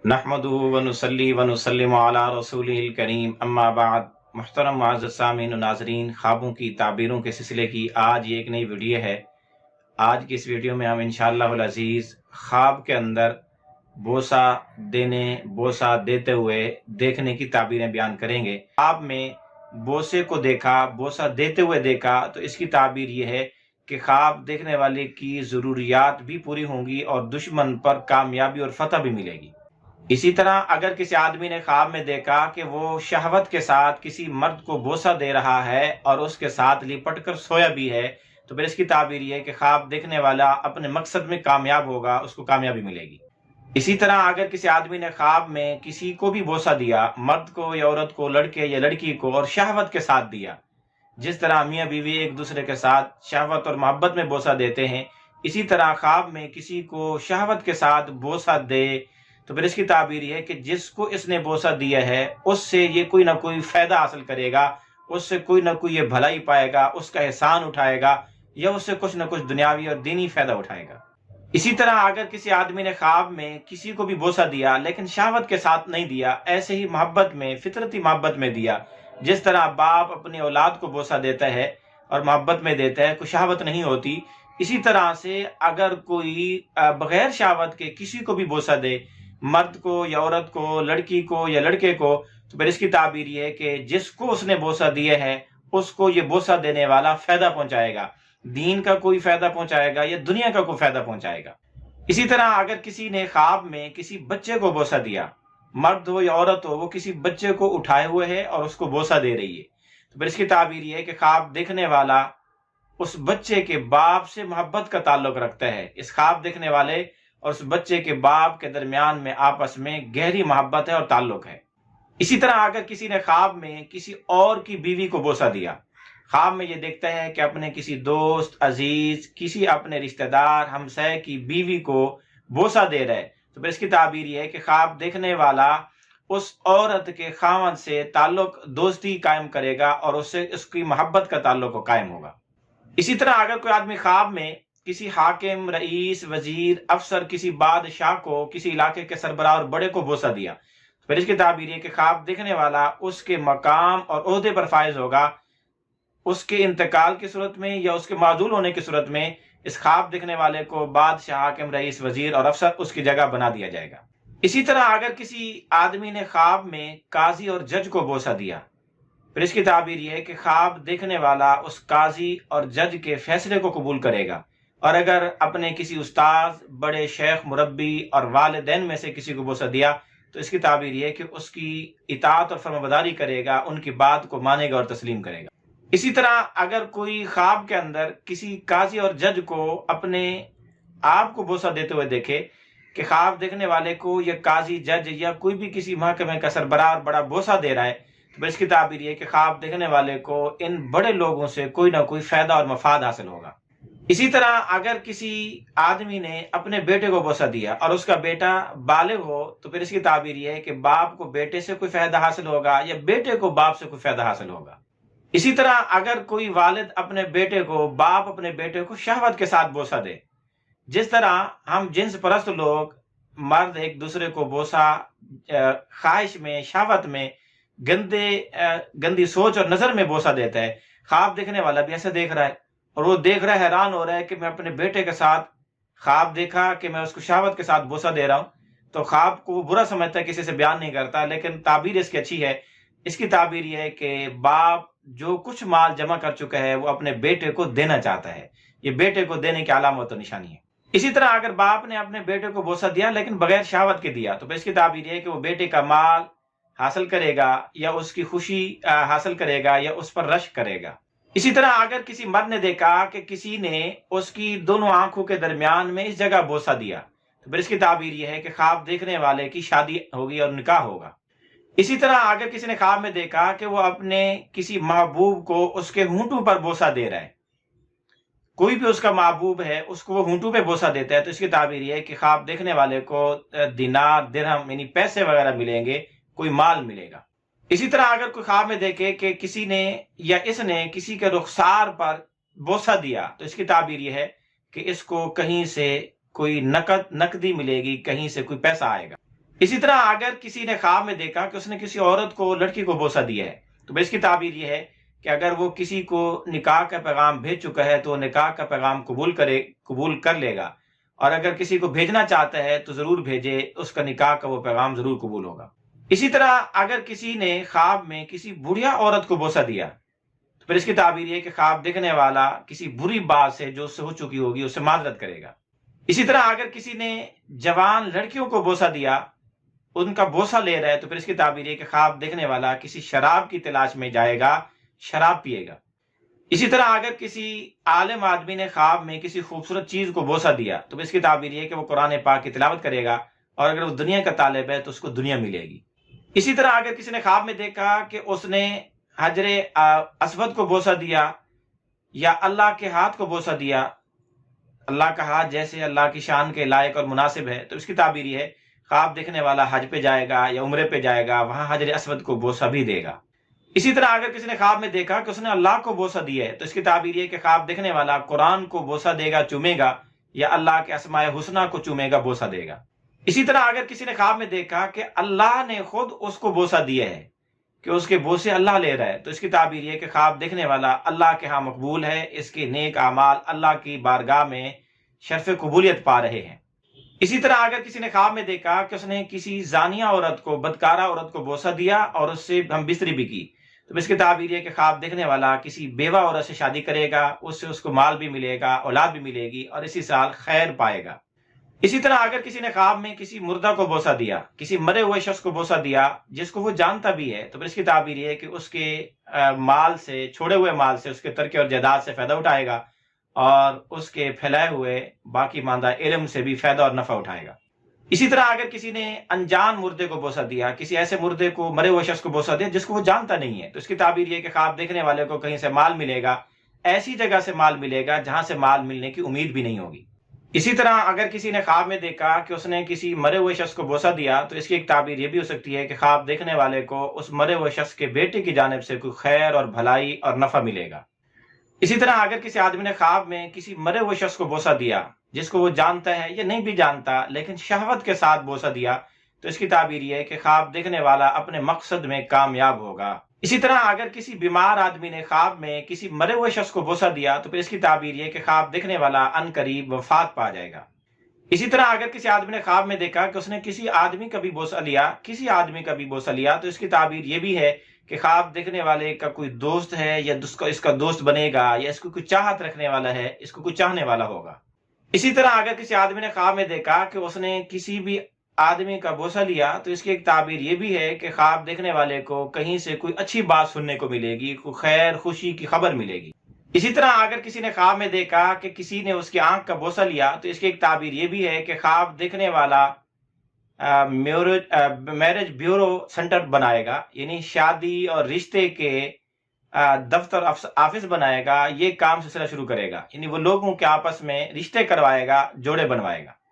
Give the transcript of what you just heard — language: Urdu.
نحمدہ ونصلی ونسلم علی رسولہ الکریم اما بعد۔ محترم معزز سامعین و ناظرین، خوابوں کی تعبیروں کے سلسلے کی آج یہ ایک نئی ویڈیو ہے۔ آج کی اس ویڈیو میں ہم انشاءاللہ العزیز خواب کے اندر بوسہ دینے، بوسہ دیتے ہوئے دیکھنے کی تعبیریں بیان کریں گے۔ خواب میں بوسے کو دیکھا، بوسہ دیتے ہوئے دیکھا تو اس کی تعبیر یہ ہے کہ خواب دیکھنے والے کی ضروریات بھی پوری ہوں گی اور دشمن پر کامیابی اور فتح بھی ملے گی۔ اسی طرح اگر کسی آدمی نے خواب میں دیکھا کہ وہ شہوت کے ساتھ کسی مرد کو بوسہ دے رہا ہے اور اس کے ساتھ لپٹ کر سویا بھی ہے تو پھر اس کی تعبیر یہ ہے کہ خواب دیکھنے والا اپنے مقصد میں کامیاب ہوگا، اس کو کامیابی ملے گی۔ اسی طرح اگر کسی آدمی نے خواب میں کسی کو بھی بوسہ دیا، مرد کو یا عورت کو، لڑکے یا لڑکی کو، اور شہوت کے ساتھ دیا، جس طرح میاں بیوی ایک دوسرے کے ساتھ شہوت اور محبت میں بوسہ دیتے ہیں، اسی طرح خواب میں کسی کو شہوت کے ساتھ بوسہ دے تو پھر اس کی تعبیر یہ ہے کہ جس کو اس نے بوسہ دیا ہے اس سے یہ کوئی نہ کوئی فائدہ حاصل کرے گا، اس سے کوئی نہ کوئی یہ بھلائی پائے گا، اس کا احسان اٹھائے گا یا اس سے کچھ نہ کچھ دنیاوی اور دینی فائدہ اٹھائے گا۔ اسی طرح اگر کسی آدمی نے خواب میں کسی کو بھی بوسہ دیا لیکن شہوت کے ساتھ نہیں دیا، ایسے ہی محبت میں، فطرتی محبت میں دیا، جس طرح باپ اپنی اولاد کو بوسہ دیتا ہے اور محبت میں دیتا ہے، کوئی شہوت نہیں ہوتی، اسی طرح سے اگر کوئی بغیر شہوت کے کسی کو بھی بوسہ دے، مرد کو یا عورت کو، لڑکی کو یا لڑکے کو، تو پھر اس کی تعبیر یہ ہے کہ جس کو اس نے بوسہ دیا ہے اس کو یہ بوسہ دینے والا فائدہ پہنچائے گا، دین کا کوئی فائدہ پہنچائے گا یا دنیا کا کوئی فائدہ پہنچائے گا۔ اسی طرح اگر کسی نے خواب میں کسی بچے کو بوسہ دیا، مرد ہو یا عورت ہو، وہ کسی بچے کو اٹھائے ہوئے ہے اور اس کو بوسہ دے رہی ہے، تو پھر اس کی تعبیر یہ ہے کہ خواب دیکھنے والا اس بچے کے باپ سے محبت کا تعلق رکھتا ہے، اس خواب دیکھنے والے اور اس بچے کے باپ کے درمیان میں آپس میں گہری محبت ہے اور تعلق ہے۔ اسی طرح اگر کسی نے خواب میں کسی اور کی بیوی کو بوسہ دیا، خواب میں یہ دیکھتا ہے کہ اپنے کسی دوست، عزیز، کسی اپنے رشتہ دار، ہمسائے کی بیوی کو بوسہ دے رہا ہے، تو پھر اس کی تعبیر یہ ہے کہ خواب دیکھنے والا اس عورت کے خاوند سے تعلق دوستی قائم کرے گا اور اس سے اس کی محبت کا تعلق قائم ہوگا۔ اسی طرح اگر کوئی آدمی خواب میں کسی حاکم، رئیس، وزیر، افسر، کسی بادشاہ کو، کسی علاقے کے سربراہ اور بڑے کو بوسہ دیا، پھر اس کی تعبیر یہ کہ خواب دیکھنے والا اس کے مقام اور عہدے پر فائز ہوگا، اس کے انتقال کی صورت میں یا اس کے معزول ہونے کی صورت میں اس خواب دیکھنے والے کو بادشاہ، حاکم، رئیس، وزیر اور افسر اس کی جگہ بنا دیا جائے گا۔ اسی طرح اگر کسی آدمی نے خواب میں قاضی اور جج کو بوسہ دیا، پھر اس کی تعبیر یہ ہے کہ خواب دیکھنے والا اس قاضی اور جج کے فیصلے کو قبول کرے گا، اور اگر اپنے کسی استاد، بڑے شیخ، مربی اور والدین میں سے کسی کو بوسہ دیا تو اس کی تعبیر یہ ہے کہ اس کی اطاعت اور فرمانبرداری کرے گا، ان کی بات کو مانے گا اور تسلیم کرے گا۔ اسی طرح اگر کوئی خواب کے اندر کسی قاضی اور جج کو اپنے آپ کو بوسہ دیتے ہوئے دیکھے کہ خواب دیکھنے والے کو یہ قاضی، جج یا کوئی بھی کسی محکمے کا سربراہ اور بڑا بوسہ دے رہا ہے تو اس کی تعبیر یہ ہے کہ خواب دیکھنے والے کو ان بڑے لوگوں سے کوئی نہ کوئی فائدہ اور مفاد حاصل ہوگا۔ اسی طرح اگر کسی آدمی نے اپنے بیٹے کو بوسہ دیا اور اس کا بیٹا بالغ ہو تو پھر اس کی تعبیر یہ ہے کہ باپ کو بیٹے سے کوئی فائدہ حاصل ہوگا یا بیٹے کو باپ سے کوئی فائدہ حاصل ہوگا۔ اسی طرح اگر کوئی والد اپنے بیٹے کو، باپ اپنے بیٹے کو شہوت کے ساتھ بوسہ دے، جس طرح ہم جنس پرست لوگ، مرد ایک دوسرے کو بوسہ خواہش میں، شہوت میں، گندی سوچ اور نظر میں بوسہ دیتا ہے، خواب دیکھنے والا بھی ایسا دیکھ رہا ہے اور وہ دیکھ رہا ہے، حیران ہو رہا ہے کہ میں اپنے بیٹے کے ساتھ خواب دیکھا کہ میں اس کو شہوت کے ساتھ بوسہ دے رہا ہوں، تو خواب کو وہ برا سمجھتا ہے، کسی سے بیان نہیں کرتا، لیکن تعبیر اس کی اچھی ہے۔ اس کی تعبیر یہ ہے کہ باپ جو کچھ مال جمع کر چکا ہے وہ اپنے بیٹے کو دینا چاہتا ہے، یہ بیٹے کو دینے کی علامت و نشانی ہے۔ اسی طرح اگر باپ نے اپنے بیٹے کو بوسہ دیا لیکن بغیر شہوت کے دیا تو پھر اس کی تعبیر یہ ہے کہ وہ بیٹے کا مال حاصل کرے گا یا اس کی خوشی حاصل کرے گا یا اس پر رشک کرے گا۔ اسی طرح اگر کسی مرد نے دیکھا کہ کسی نے اس کی دونوں آنکھوں کے درمیان میں اس جگہ بوسہ دیا تو پھر اس کی تعبیر یہ ہے کہ خواب دیکھنے والے کی شادی ہوگی اور نکاح ہوگا۔ اسی طرح اگر کسی نے خواب میں دیکھا کہ وہ اپنے کسی محبوب کو اس کے ہونٹوں پر بوسہ دے رہا ہے، کوئی بھی اس کا محبوب ہے اس کو وہ ہونٹوں پہ بوسہ دیتا ہے تو اس کی تعبیر یہ ہے کہ خواب دیکھنے والے کو دینار، درہم یعنی پیسے وغیرہ ملیں گے، کوئی مال ملے گا۔ اسی طرح اگر کوئی خواب میں دیکھے کہ کسی نے یا اس نے کسی کے رخسار پر بوسہ دیا تو اس کی تعبیر یہ ہے کہ اس کو کہیں سے کوئی نقدی ملے گی، کہیں سے کوئی پیسہ آئے گا۔ اسی طرح اگر کسی نے خواب میں دیکھا کہ اس نے کسی عورت کو لڑکی کو بوسہ دیا ہے تو اس کی تعبیر یہ ہے کہ اگر وہ کسی کو نکاح کا پیغام بھیج چکا ہے تو وہ نکاح کا پیغام قبول کر لے گا، اور اگر کسی کو بھیجنا چاہتا ہے تو ضرور بھیجے، اس کا نکاح کا وہ پیغام ضرور قبول ہوگا۔ اسی طرح اگر کسی نے خواب میں کسی بڑھیا عورت کو بوسہ دیا تو پھر اس کی تعبیر یہ کہ خواب دیکھنے والا کسی بری بات سے جو اس سے ہو چکی ہوگی اس سے معذرت کرے گا۔ اسی طرح اگر کسی نے جوان لڑکیوں کو بوسہ دیا، ان کا بوسہ لے رہا ہے، تو پھر اس کی تعبیر یہ کہ خواب دیکھنے والا کسی شراب کی تلاش میں جائے گا، شراب پیے گا۔ اسی طرح اگر کسی عالم آدمی نے خواب میں کسی خوبصورت چیز کو بوسہ دیا تو اس کی تعبیر یہ کہ وہ قرآن پاک کی تلاوت کرے گا، اور اگر وہ دنیا کا طالب ہے تو اس کو دنیا ملے گی۔ اسی طرح اگر کسی نے خواب میں دیکھا کہ اس نے حجر اسود کو بوسہ دیا یا اللہ کے ہاتھ کو بوسہ دیا، اللہ کا ہاتھ جیسے اللہ کی شان کے لائق اور مناسب ہے، تو اس کی تعبیر یہ ہے خواب دیکھنے والا حج پہ جائے گا یا عمرے پہ جائے گا، وہاں حجر اسود کو بوسہ بھی دے گا۔ اسی طرح اگر کسی نے خواب میں دیکھا کہ اس نے اللہ کو بوسہ دیا ہے تو اس کی تعبیر یہ کہ خواب دیکھنے والا قرآن کو بوسہ دے گا، چومے گا، یا اللہ کے اسماء حسنہ کو چومے گا، بوسہ دے گا۔ اسی طرح اگر کسی نے خواب میں دیکھا کہ اللہ نے خود اس کو بوسہ دیا ہے، کہ اس کے بوسے اللہ لے رہا ہے، تو اس کی تعبیر یہ کہ خواب دیکھنے والا اللہ کے ہاں مقبول ہے، اس کے نیک اعمال اللہ کی بارگاہ میں شرف قبولیت پا رہے ہیں۔ اسی طرح اگر کسی نے خواب میں دیکھا کہ اس نے کسی زانیہ عورت کو، بدکارہ عورت کو بوسہ دیا اور اس سے ہم بستری بھی کی، تو اس کی تعبیر یہ کہ خواب دیکھنے والا کسی بیوہ عورت سے شادی کرے گا، اس سے اس کو مال بھی ملے گا، اولاد بھی ملے گی، اور اسی سال خیر پائے گا۔ اسی طرح اگر کسی نے خواب میں کسی مردہ کو بوسہ دیا، کسی مرے ہوئے شخص کو بوسہ دیا جس کو وہ جانتا بھی ہے، تو پھر اس کی تعبیر یہ ہے کہ اس کے مال سے، چھوڑے ہوئے مال سے، اس کے ترکے اور جائیداد سے فائدہ اٹھائے گا، اور اس کے پھیلائے ہوئے باقی ماندہ علم سے بھی فائدہ اور نفع اٹھائے گا۔ اسی طرح اگر کسی نے انجان مردے کو بوسہ دیا، کسی ایسے مردے کو، مرے ہوئے شخص کو بوسہ دیا جس کو وہ جانتا نہیں ہے، تو اس کی تعبیر یہ کہ خواب دیکھنے والے کو کہیں سے مال ملے گا، ایسی جگہ سے مال ملے گا جہاں سے مال ملنے کی امید بھی نہیں ہوگی۔ اسی طرح اگر کسی نے خواب میں دیکھا کہ اس نے کسی مرے ہوئے شخص کو بوسہ دیا تو اس کی ایک تعبیر یہ بھی ہو سکتی ہے کہ خواب دیکھنے والے کو اس مرے ہوئے شخص کے بیٹے کی جانب سے کوئی خیر اور بھلائی اور نفع ملے گا۔ اسی طرح اگر کسی آدمی نے خواب میں کسی مرے ہوئے شخص کو بوسہ دیا جس کو وہ جانتا ہے یا نہیں بھی جانتا لیکن شہوت کے ساتھ بوسہ دیا، تو اس کی تعبیر یہ ہے کہ خواب دیکھنے والا اپنے مقصد میں کامیاب ہوگا۔ اسی طرح اگر کسی بیمار آدمی نے خواب میں کسی مرے ہوئے شخص کو بوسہ دیا تو پھر اس کی تعبیر یہ کہ خواب دیکھنے والا ان قریب وفات پا جائے گا۔ اسی طرح اگر کسی آدمی نے خواب میں دیکھا کہ اس نے کسی آدمی کا بھی بوسہ لیا، تو اس کی تعبیر یہ بھی ہے کہ خواب دیکھنے والے کا کوئی دوست ہے یا اس کا دوست بنے گا، یا اس کو کوئی چاہت رکھنے والا ہے، اس کو کوئی چاہنے والا ہوگا۔ اسی طرح اگر کسی آدمی نے خواب میں دیکھا کہ اس نے کسی بھی آدمی کا بوسہ لیا تو اس کی ایک تعبیر یہ بھی ہے کہ خواب دیکھنے والے کو کہیں سے کوئی اچھی بات سننے کو ملے گی، کوئی خیر خوشی کی خبر ملے گی۔ اسی طرح اگر کسی نے خواب میں دیکھا کہ کسی نے اس کی آنکھ کا بوسہ لیا تو اس کی ایک تعبیر یہ بھی ہے کہ خواب دیکھنے والا میرج بیورو سینٹر بنائے گا، یعنی شادی اور رشتے کے دفتر آفس بنائے گا، یہ کام سلسلہ شروع کرے گا، یعنی وہ لوگوں کے آپس میں رشتے کروائے گا، جوڑے بنوائے گا۔